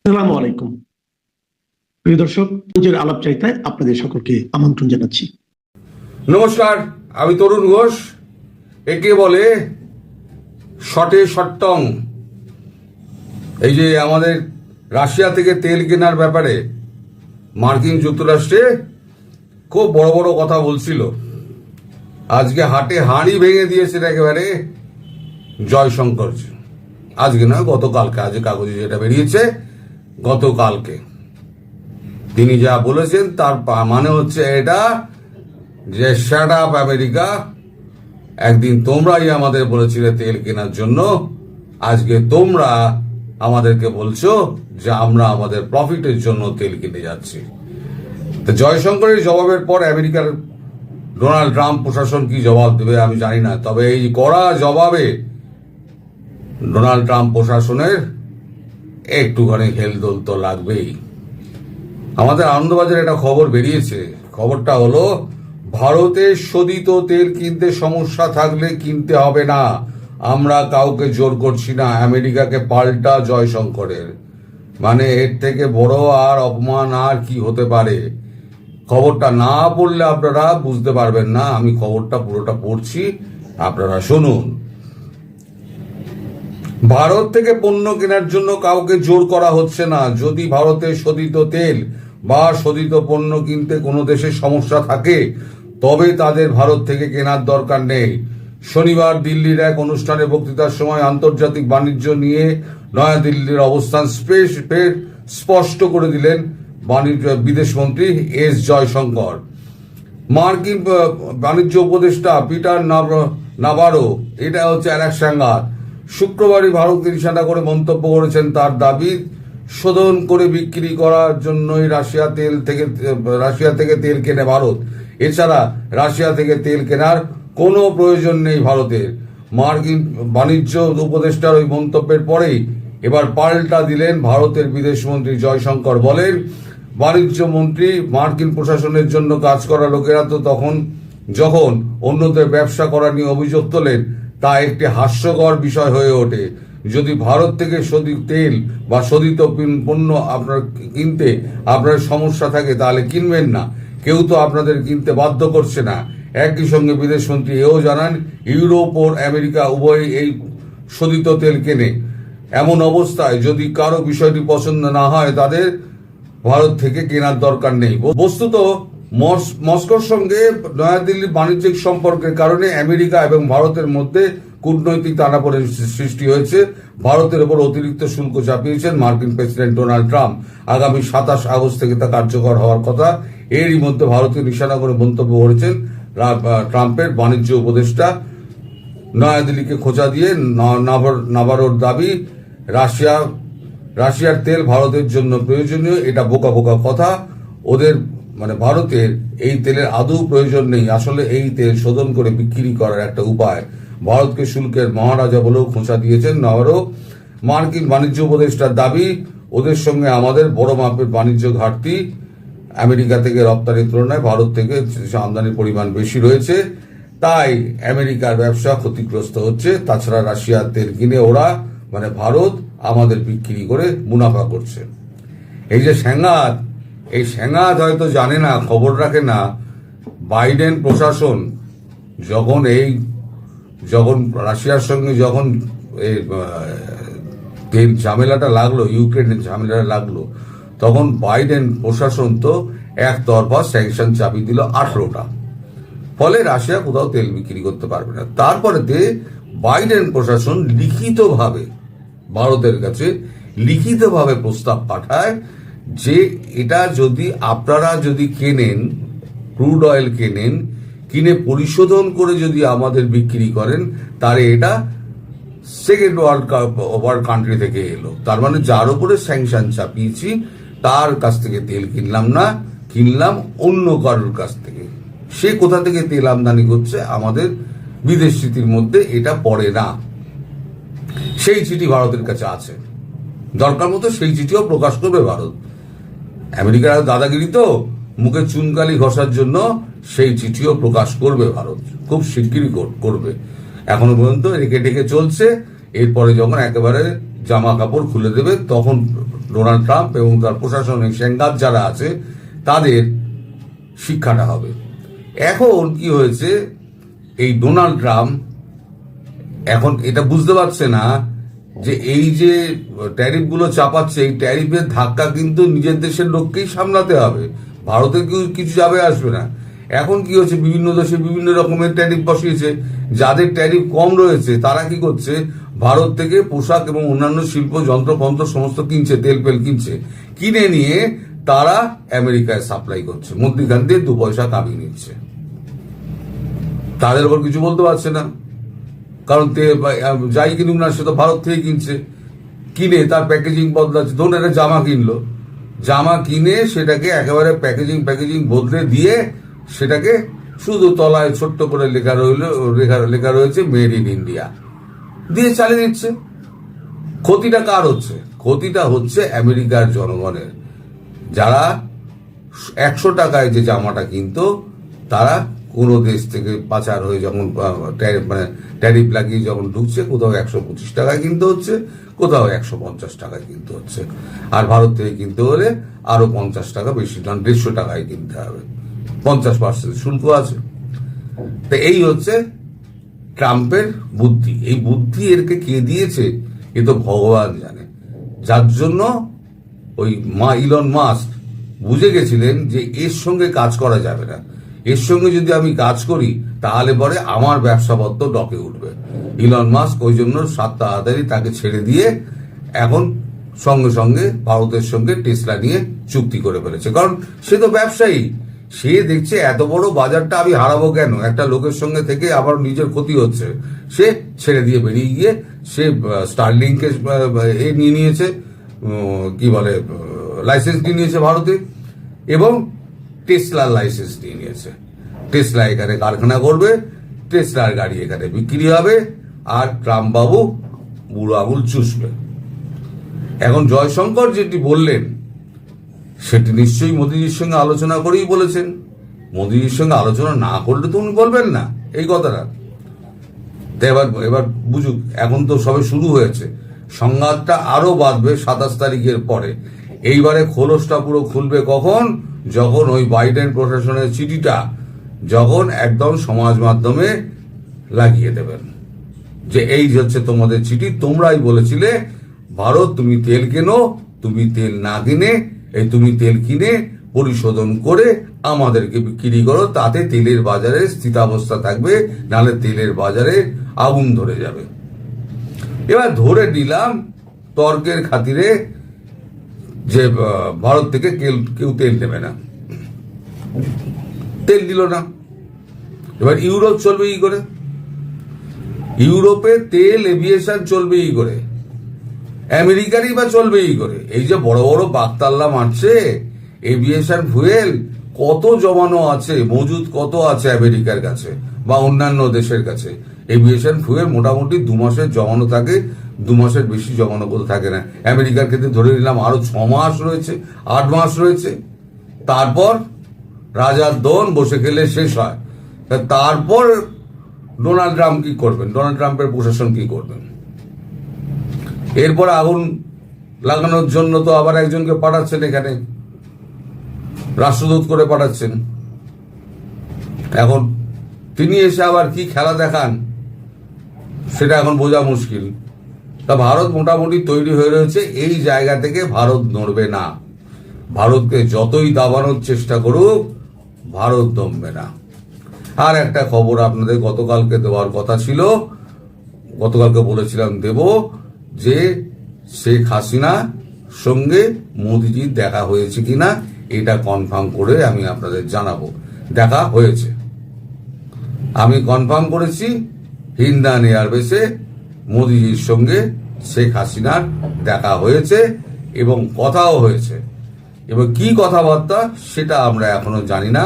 আসসালামু আলাইকুম প্রিয় দর্শক, নিজের আলাপ চাইতায় আপনাদের সকলকে আমন্ত্রণ জানাচ্ছি। নমস্কার, আমি তরুণ ঘোষ। একে বলে শটে শটটং। এই যে আমাদের রাশিয়া থেকে তেল কেনার ব্যাপারে মার্কিন যুক্তরাষ্ট্রে খুব বড় বড় কথা বলছিল। আজকে হাটে হাঁড়ি ভেঙে দিয়েছেন একেবারে জয়শঙ্কর। আজকে নয়, গতকালকে, আজকে কাগজে যেটা বেরিয়েছে গতকালকে তিনি যা বলেছেন তার মানে হচ্ছে এটা যে শ্যাট আপ আমেরিকা, একদিন তোমরাই আমাদের বলেছিলে তেল কেনার জন্য, আজকে তোমরা আমাদেরকে বলছো যে আমরা আমাদের প্রফিটের জন্য তেল কিনে যাচ্ছি। তো জয়শঙ্করের জবাবের পর আমেরিকার ডোনাল্ড ট্রাম্প প্রশাসন কি জবাব দেবে আমি জানি না, তবে এই কড়া জবাবে ডোনাল্ড ট্রাম্প প্রশাসনের একটুখানি হেলদোল তো লাগবেই। আমাদের আনন্দবাজারে একটা খবর বেরিয়েছে। খবরটা হলো, ভারতে শোধিত তেল কিনতে সমস্যা থাকলে কিনতে হবে না, আমরা কাউকে জোর করছি না, আমেরিকাকে পাল্টা জয়শঙ্করের। মানে এর থেকে বড় আর অপমান আর কি হতে পারে? খবরটা না পড়লে আপনারা বুঝতে পারবেন না। আমি খবরটা পুরোটা পড়ছি, আপনারা শুনুন। ভারত থেকে পণ্য কেনার জন্য কাউকে জোর করা হচ্ছে না। যদি ভারতে শোধিত তেল বা শোধিত পণ্য কিনতে কোনো দেশের সমস্যা থাকে তবে তাদের ভারত থেকে কেনার দরকার নেই। শনিবার দিল্লির এক অনুষ্ঠানে বক্তৃতার সময় আন্তর্জাতিক বাণিজ্য নিয়ে নয়াদিল্লির অবস্থান স্পষ্ট করে দিলেন বিদেশমন্ত্রী এস জয়শঙ্কর। মার্কিন বাণিজ্য উপদেষ্টা পিটার নাভারো, এটা হচ্ছে আর এক সাংঘাত, শুক্রবারই ভারতকে নিশানা করে মন্তব্য করেছেন। তার দাবি, শোধন করে বিক্রি করার জন্যই রাশিয়া থেকে তেল কেনে ভারত, এছাড়া রাশিয়া থেকে তেল কেনার কোনো প্রয়োজন নেই ভারতের। মার্কিন বাণিজ্য উপদেষ্টার ওই মন্তব্যের পরেই এবার পাল্টা দিলেন ভারতের বিদেশমন্ত্রী জয়শঙ্কর। বলেন, বাণিজ্য মন্ত্রী মার্কিন প্রশাসনের জন্য কাজ করা লোকেরা তো যখন অন্যদের ব্যবসা করা নিয়ে অভিযোগ তোলেন তা একটি হাস্যকর বিষয় হয়ে ওঠে। যদি ভারত থেকে শোধিত তেল বা শোধিত পণ্য আপনার কিনতে আপনার সমস্যা থাকে তাহলে কিনবেন না, কেউ তো আপনাদের কিনতে বাধ্য করছে না। একই সঙ্গে বিদেশমন্ত্রী এও জানান, ইউরোপ ও আমেরিকা উভয়ই এই শোধিত তেল কেনে। এমন অবস্থায় যদি কারো বিষয়টি পছন্দ না হয় তাদের ভারত থেকে কেনার দরকার নেই। বস্তুত মস্কোর সঙ্গে নয়াদিল্লির বাণিজ্যিক সম্পর্কের কারণে আমেরিকা এবং ভারতের মধ্যে কূটনৈতিক টানাপোড়েন সৃষ্টি হয়েছে। ভারতের উপর অতিরিক্ত শুল্ক চাপিয়েছেন মার্কিন প্রেসিডেন্ট ডোনাল্ড ট্রাম্প। আগামী 27 আগস্ট থেকে তা কার্যকর হওয়ার কথা। এরই মধ্যে ভারতীয় নিশানা করে মন্তব্য করেছেন ট্রাম্পের বাণিজ্য উপদেষ্টা। নয়াদিল্লিকে খোঁচা দিয়ে নাভারোর দাবি, রাশিয়ার তেল ভারতের জন্য প্রয়োজনীয়, এটা বোকা বোকা কথা। ওদের মানে ভারতের এই তেলের আদৌ প্রয়োজন নেই। আসলে এই তেল শোধন করে বিক্রি করার একটা উপায়। ভারতকে শুল্কের মহারাজা বলেও খোঁচা দিয়েছেন নাভারো। মার্কিন বাণিজ্য উপদেষ্টার দাবি, ওদের সঙ্গে আমাদের বড় মাপের বাণিজ্য ঘাটতি। আমেরিকা থেকে রপ্তানির তুলনায় ভারত থেকে আমদানির পরিমাণ বেশি রয়েছে, তাই আমেরিকার ব্যবসা ক্ষতিগ্রস্ত হচ্ছে। তাছাড়া রাশিয়ার তেল কিনে ওরা মানে ভারত আমাদের বিক্রি করে মুনাফা করছে। এই যে স্যাঙ্গাত, এই স্যাঙ্গাত হয়তো জানে না, খবর রাখে না। বাইডেন প্রশাসন যখন রাশিয়ার সঙ্গে যখন তেল ঝামেলাটা লাগলো, ইউক্রেনের ঝামেলাটা লাগলো, তখন বাইডেন প্রশাসন তো একতরফা স্যাংশন চাপিয়ে দিল 18টা। ফলে রাশিয়া কোথাও তেল বিক্রি করতে পারবে না। তারপরেতে বাইডেন প্রশাসন লিখিতভাবে ভারতের কাছে লিখিতভাবে প্রস্তাব পাঠায় যে এটা যদি আপনারা যদি কেনেন, ক্রুড অয়েল কেনেন, কিনে পরিশোধন করে যদি আমাদের বিক্রি করেন তাহলে এটা সেকেন্ড ওয়ার্ল্ড কান্ট্রি থেকে এলো। তার মানে যার উপরে স্যাংশন চাপিয়েছি তার কাছ থেকে তেল কিনলাম না, কিনলাম অন্য কারোর কাছ থেকে। সে কোথা থেকে তেল আমদানি করছে আমাদের বিদেশ নীতির মধ্যে এটা পড়ে না। সেই চিঠি ভারতের কাছে আছে, দরকার মতো সেই চিঠিও প্রকাশ করবে ভারত। আমেরিকার দাদাগিরি তো, মুখে চুনকালি ঘষার জন্য সেই চিঠিও প্রকাশ করবে ভারত, খুব শিগগিরই করবে। এখনো পর্যন্ত রেখে ঢেকে চলছে। এরপরে যখন একেবারে জামা কাপড় খুলে দেবে তখন ডোনাল্ড ট্রাম্প এবং তার প্রশাসনিক সেঙ্গাত যারা আছে তাদের শিক্ষাটা হবে। এখন কি হয়েছে, এই ডোনাল্ড ট্রাম্প এখন এটা বুঝতে পারছে না যে এই যে ট্যারিফগুলো চাপাচ্ছে, এই ট্যারিফের ধাক্কা কিন্তু নিজের দেশের লোককেই সামলাতে হবে, ভারতে কিছু যাবে আসবে না। এখন কি হচ্ছে, বিভিন্ন দেশে বিভিন্ন রকমের ট্যারিফ বসিয়েছে, যাদের ট্যারিফ কম রয়েছে তারা কি করছে, ভারত থেকে পোশাক এবং অন্যান্য শিল্প যন্ত্রপন্ত্র সমস্ত কিনছে, তেল ফেল কিনছে, কিনে নিয়ে তারা আমেরিকায় সাপ্লাই করছে, মধ্যখান দিয়ে 2 পয়সা কামিয়ে নিচ্ছে। তাদের উপর কিছু বলতে পারছে না, কারণ যাই কিনুক না সে তো ভারত থেকে কিনছে, কিনে তার প্যাকেজিং বদলাচ্ছে। ধরুন একটা জামা কিনলো, জামা কিনে সেটাকে একেবারে প্যাকেজিং বদলে দিয়ে সেটাকে শুধু তলায় ছোট্ট করে লেখা রয়েছে মেড ইন ইন্ডিয়া দিয়ে চালিয়ে দিচ্ছে। ক্ষতিটা কার হচ্ছে? ক্ষতিটা হচ্ছে আমেরিকার জনগণের, যারা 100 টাকায় যে জামাটা কিনতো তারা কোনো দেশ থেকে পাচার হয়ে যখন ট্যারিফ লাগিয়ে যখন ঢুকছে, কোথাও 125 টাকায় কিনতে হচ্ছে, কোথাও 150 টাকায় কিনতে হচ্ছে। আর ভারত থেকে কিনতে হলে আরো 50 টাকা বেশি, 150 টাকায় কিনতে হবে, 50% শুল্ক আছে। তো এই হচ্ছে ট্রাম্পের বুদ্ধি। এই বুদ্ধি এরকে কে দিয়েছে এ তো ভগবান জানে, যার জন্য ওই ইলন মাস্ক বুঝে গেছিলেন যে এর সঙ্গে কাজ করা যাবে না, এর সঙ্গে যদি আমি কাজ করি তাহলে পরে আমার ব্যবসাপত্র ডকে উঠবে। ইলন মাস্ক ওই জন্য 7 তাড়াতাড়ি তাকে ছেড়ে দিয়ে এখন সঙ্গে সঙ্গে ভারতের সঙ্গে টেসলা নিয়ে চুক্তি করে ফেলেছে, কারণ সে তো ব্যবসায়ী, সে দেখছে এত বড় বাজারটা আমি হারাবো কেন, একটা লোকের সঙ্গে থেকে আবার নিজের ক্ষতি হচ্ছে, সে ছেড়ে দিয়ে বেরিয়ে গিয়ে সে স্টারলিংকে নিয়ে নিয়েছে, কি বলে লাইসেন্স নিয়ে নিয়েছে ভারতে, এবং টেসলার লাইসেন্স নিয়ে নিয়েছে। টেসলা এখানে কারখানা করবে, টেসলার গাড়ি এখানে বিক্রি হবে, আর ট্রাম্প বাবু বুড়ো আঙুল চুষবে। এখন জয়শঙ্কর যেটি বললেন সেটি নিশ্চয়ই মোদীজির সঙ্গে আলোচনা করেই বলেছেন। মোদীজির সঙ্গে আলোচনা না করলে তো উনি বলবেন না এই কথাটা। এবার বুঝুক, এখন তো সবে শুরু হয়েছে, সংঘাতটা আরো বাড়বে 27 তারিখের পরে। এইবারে খোলসটা পুরো খুলবে কখন, যখন ওই বাইডেন প্রশাসনের চিঠিটা যখন একদম সমাজ মাধ্যমে লাগিয়ে দেবেন যে এই হচ্ছে তোমাদের চিঠি, তোমরাই বলেছিলে ভারত তুমি তেল কেনো, তুমি তেল না কিনে তুমি তেল কিনে পরিশোধন করে আমাদেরকে বিক্রি করো, তাতে তেলের বাজারে স্থিতাবস্থা থাকবে, নাহলে তেলের বাজারে আগুন ধরে যাবে। এবার ধরে নিলাম তর্কের খাতিরে যে ভারত থেকে কেউ তেল নেবে না, তেল দিল না। এবার ইউরোপ চলবে কি করে? ইউরোপে তেল এভিয়েশন চলবে কি করে? আমেরিকারই বা চলবে কি করে? এই যে বড় বড় বাগতাল্লা মারছে এভিয়েশন ফুয়েল, কত জমানো আছে, মজুদ কত আছে আমেরিকার কাছে বা অন্যান্য দেশের কাছে। এভিয়েশন ফুয়েল মোটামুটি 2 মাসের জমানো থাকে, 2 মাসের বেশি জমানো বলতে থাকে না। আমেরিকার ক্ষেত্রে ধরে নিলাম আরো 6 মাস রয়েছে, 8 মাস রয়েছে। তারপর রাজার দোন বসে খেলে শেষ হয়। তারপর ডোনাল্ড ট্রাম্প কি করবেন? ডোনাল্ড ট্রাম্পের প্রশাসন কি করবেন? এরপর আগুন লাগানোর জন্য তো আবার একজনকে পাঠাচ্ছেন, এখানে রাষ্ট্রদূত করে পাঠাচ্ছেন। এখন তিনি এসে আবার কি খেলা দেখান সেটা এখন বোঝা মুশকিল। তা ভারত মোটামুটি তৈরি হয়ে রয়েছে, এই জায়গা থেকে ভারত নড়বে না। ভারতকে যতই দাবানোর চেষ্টা করুক ভারত দমবে না। আর একটা খবর আপনাদের গতকালকে দেওয়ার কথা ছিল, গতকালকে বলেছিলাম দেব, যে শেখ হাসিনা সঙ্গে মোদিজির দেখা হয়েছে কিনা এটা কনফার্ম করে আমি আপনাদের জানাবো। দেখা হয়েছে, আমি কনফার্ম করেছি, হিন্দান এয়ারবেসে মোদিজির সঙ্গে শেখ হাসিনার দেখা হয়েছে এবং কথাও হয়েছে। এবং কি কথাবার্তা সেটা আমরা এখনো জানি না,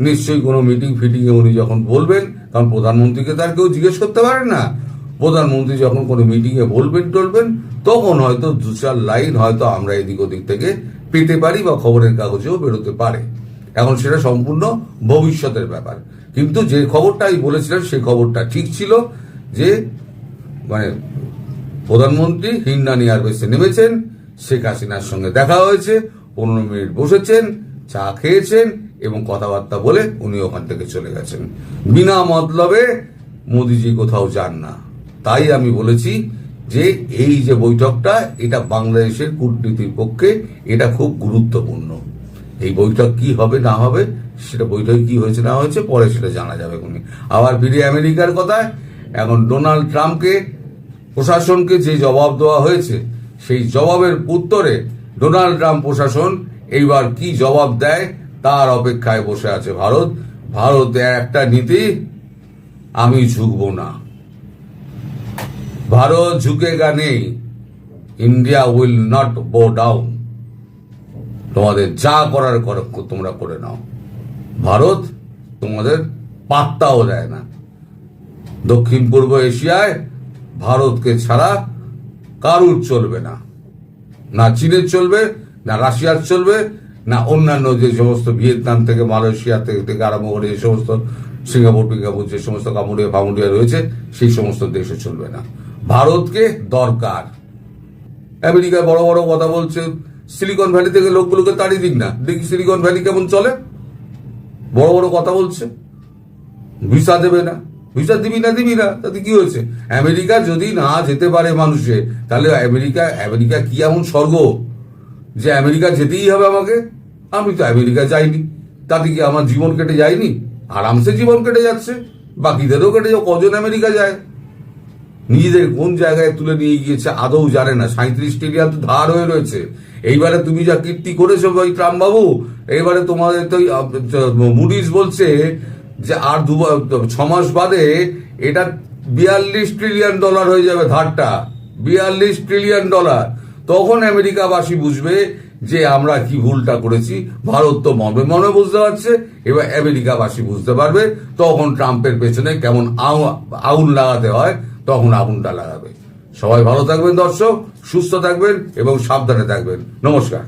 নিশ্চয়ই কোনো মিটিং ফিটিংয়ে উনি যখন বলবেন, কারণ প্রধানমন্ত্রীকে তার কেউ জিজ্ঞেস করতে পারে না। প্রধানমন্ত্রী যখন কোনো মিটিংয়ে বলবেন টলবেন তখন হয়তো 2-4 লাইন হয়তো আমরা এদিক ওদিক থেকে পেতে পারি বা খবরের কাগজেও বেরোতে পারে। এখন সেটা সম্পূর্ণ ভবিষ্যতের ব্যাপার। কিন্তু যে খবরটা আমি বলেছিলাম সেই খবরটা ঠিক ছিল, যে প্রধানমন্ত্রী হিন্দান এয়ারবেসে নেমেছেন, শেখ হাসিনার সঙ্গে দেখা হয়েছে, 15 মিনিট বসেছেন, চা খেয়েছেন এবং কথাবার্তা বলে উনি ওখান থেকে চলে গেছেন। বিনা মতলবে মোদিজি কোথাও যান না। তাই আমি বলেছি যে এই যে বৈঠকটা, এটা বাংলাদেশের কূটনীতির পক্ষে এটা খুব গুরুত্বপূর্ণ। এই বৈঠক কি হবে না হবে, সেটা বৈঠকে কি হয়েছে না হয়েছে পরে সেটা জানা যাবে। উনি আবার ফিরে আমেরিকার কথায়, এখন ডোনাল্ড ট্রাম্পকে, প্রশাসনকে যে জবাব দেওয়া হয়েছে, সেই জবাবের উত্তরে ডোনাল্ড ট্রাম্প প্রশাসন এইবার কি জবাব দেয় তার অপেক্ষায় বসে আছে ভারত। ভারতের একটা নীতি, আমি ঝুঁকবো না। ভারত ঝুঁকেগা নেই, ইন্ডিয়া উইল নট বো ডাউন। তোমাদের যা করার তোমরা করে নাও, ভারত তোমাদের পাত্তাও দেয় না। দক্ষিণ পূর্ব এশিয়ায় ভারতকে ছাড়া কারুর চলবে না, না চীনের চলবে, না রাশিয়ার চলবে, না অন্যান্য যে সমস্ত ভিয়েতনাম থেকে মালয়েশিয়া থেকে আরম্ভ করে যে সমস্ত সিঙ্গাপুর যে সমস্ত কামুডিয়া রয়েছে, সেই সমস্ত দেশে চলবে না। ভারতকে দরকার। আমেরিকায় বড় বড় কথা বলছে, সিলিকন ভ্যালি থেকে লোকগুলোকে তাড়িয়ে দিন না, দেখি সিলিকন ভ্যালি কেমন চলে। বড় বড় কথা বলছে, ভিসা দেবে না, ভিসা দিবি না, তাতে কি হয়েছে? আমেরিকা যদি না যেতে পারে মানুষে, তাহলে আমেরিকা কি এমন স্বর্গ যে আমেরিকা যেতেই হবে আমাকে? আমি তো আমেরিকা যাইনি, তাতে কি আমার জীবন কেটে যায়নি? আরামসে জীবন কেটে যাচ্ছে, বাকিদেরও কেটে যাও। কজন আমেরিকা যায়? নিজেদের কোন জায়গায় তুলে নিয়ে গিয়েছে আদৌ জানে না। 37 ট্রিলিয়ন তো ধার হয়ে রয়েছে। এইবারে তুমি যা কীর্তি করেছো ওই ট্রাম্প বাবু, এইবারে তোমাদের তো মুডিজ বলছে যে আর 6 মাস বাদে এটা $42 ট্রিলিয়ন হয়ে যাবে ধারটা, $42 ট্রিলিয়ন। তখন আমেরিকাবাসী বুঝবে যে আমরা কি ভুলটা করেছি। ভারত তো মনে বুঝতে পারছে, এবার আমেরিকাবাসী বুঝতে পারবে। তখন ট্রাম্পের পেছনে কেমন আগুন লাগাতে হয়, তখন আগুনটা লাগাবে। সবাই ভালো থাকবেন দর্শক, সুস্থ থাকবেন এবং সাবধানে থাকবেন। নমস্কার।